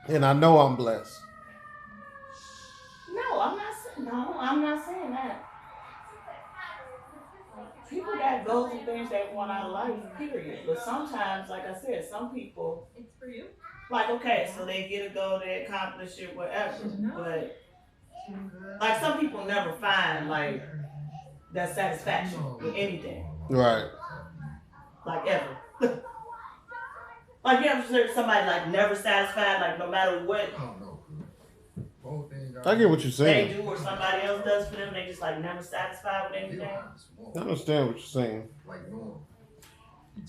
And I know I'm blessed. No, I'm not saying no. I'm not saying that. People got goals and things they want out of life, period. But sometimes, like I said, some people like okay, so they get a goal, they accomplish it, whatever. But like some people never find like that satisfaction with anything, Right. like ever. Like you ever heard somebody like never satisfied, like no matter what I get what you're they saying. do or somebody else does for them, they just like never satisfied with anything. I understand what you're saying.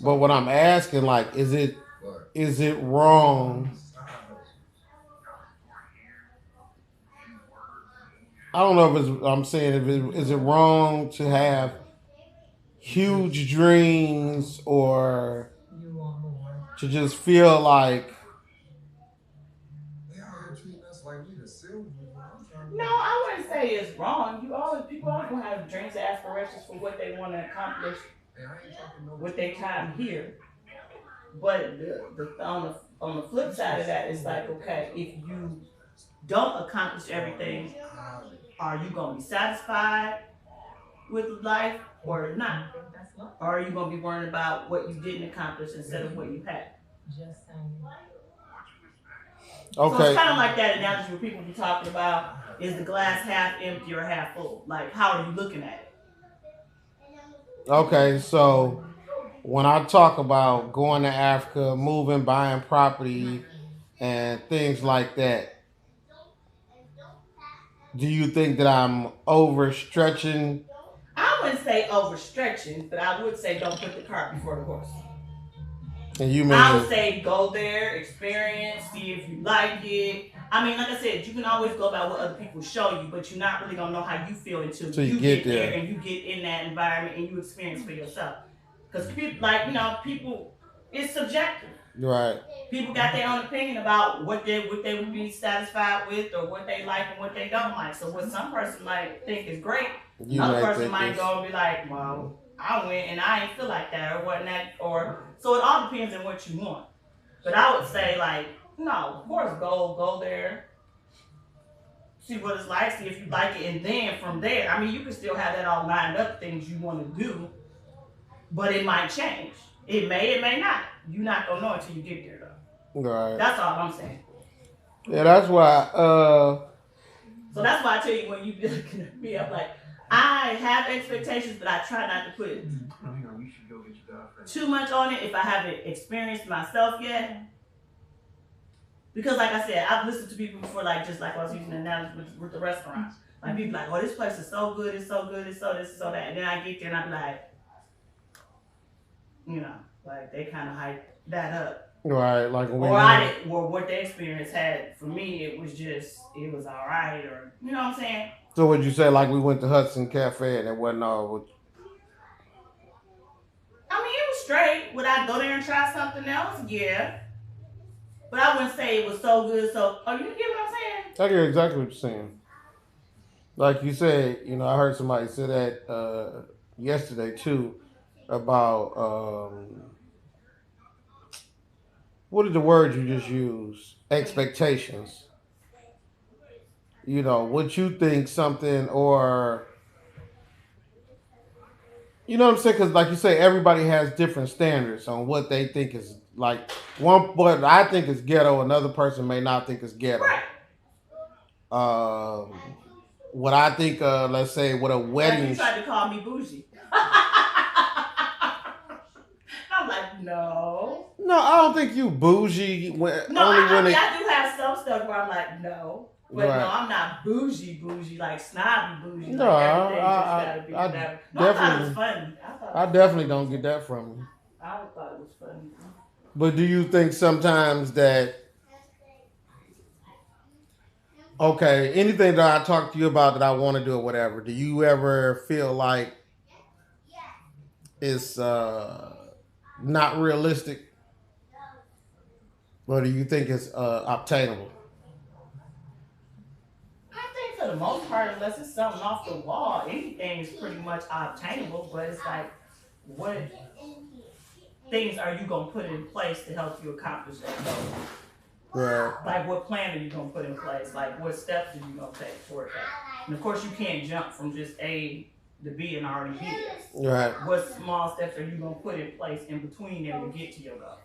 But what I'm asking, like, is it wrong? I don't know if it's. I'm saying if it is it wrong to have huge dreams or to just feel like No, I wouldn't say it's wrong. You always people always gonna have dreams and aspirations for what they want to accomplish with their time here. But on the flip side of that, it's like okay, if you don't accomplish everything, are you gonna be satisfied with life or not? Or are you gonna be worrying about what you didn't accomplish instead of what you had? So it's okay, kind of like that analogy where people be talking about is the glass half empty or half full? Like how are you looking at it? okay. So when I talk about going to Africa, moving, buying property, and things like that, do you think that I'm overstretching? I wouldn't say overstretching, but I would say don't put the cart before the horse. And you I would mean say go there, experience, see if you like it. I mean, like I said, you can always go by what other people show you, but you're not really gonna know how you feel until till you you get get there there? and you get in that environment and you experience for yourself. Because people, like people, it's subjective. Right. People got their own opinion about what they would be satisfied with or what they like and what they don't like. So what some person might think is great, You another may person think might this. go and be like, well, I went and I ain't feel like that or whatnot. Or so it all depends on what you want. But I would say like, no, of course go there, see what it's like, see if you like it, and then from there, I mean you can still have that all lined up, things you want to do, but it might change. It may not. You're not gonna know until you get there though. Right. That's all I'm saying. Yeah, that's why. So that's why I tell you when you be looking at me, I'm like, I have expectations, but I try not to put too much on it if I haven't experienced myself yet. Because like I said, I've listened to people before, like just like I was using the analogy with the restaurants. Like people like, oh, this place is so good, it's so good, it's so this, so that. And then I get there and I'm like, you know, like they kind of hype that up. Right, like when we Or I went. didn't, or what the experience had for me, it was all right, or you know what I'm saying. So would you say like we went to Hudson Cafe and it wasn't all? I mean, it was straight. Would I go there and try something else? Yeah. But I wouldn't say it was so good. So, oh, you get what I'm saying? I get exactly what you're saying. Like you said, I heard somebody say that yesterday too about what is the word you just used? Expectations. What you think something or you know what I'm saying? Because like you say, everybody has different standards on what they think is like one. What I think is ghetto, another person may not think is ghetto. Right. Um, what I think, let's say, what a Like you wedding. tried to call me bougie. I'm like, no. No, I don't think you bougie. No, Only I when mean, it. I do have some stuff where I'm like, no. But no, Right. I'm not bougie, like snobby bougie, No, like everything just gotta be I whatever. No, I thought it was definitely, funny. I definitely don't get that from you. I thought it was funny. But do you think sometimes that okay, anything that I talk to you about that I want to do or whatever, do you ever feel like it's not realistic, or do you think it's obtainable? I think for the most part, unless it's something off the wall, anything is pretty much obtainable. But it's like, what things are you gonna put in place to help you accomplish that goal? Right. Like, what plan are you gonna put in place? Like, what steps are you gonna take towards that? And of course, you can't jump from just A to B and already be there. Right. What small steps are you gonna put in place in between there to get to your goal?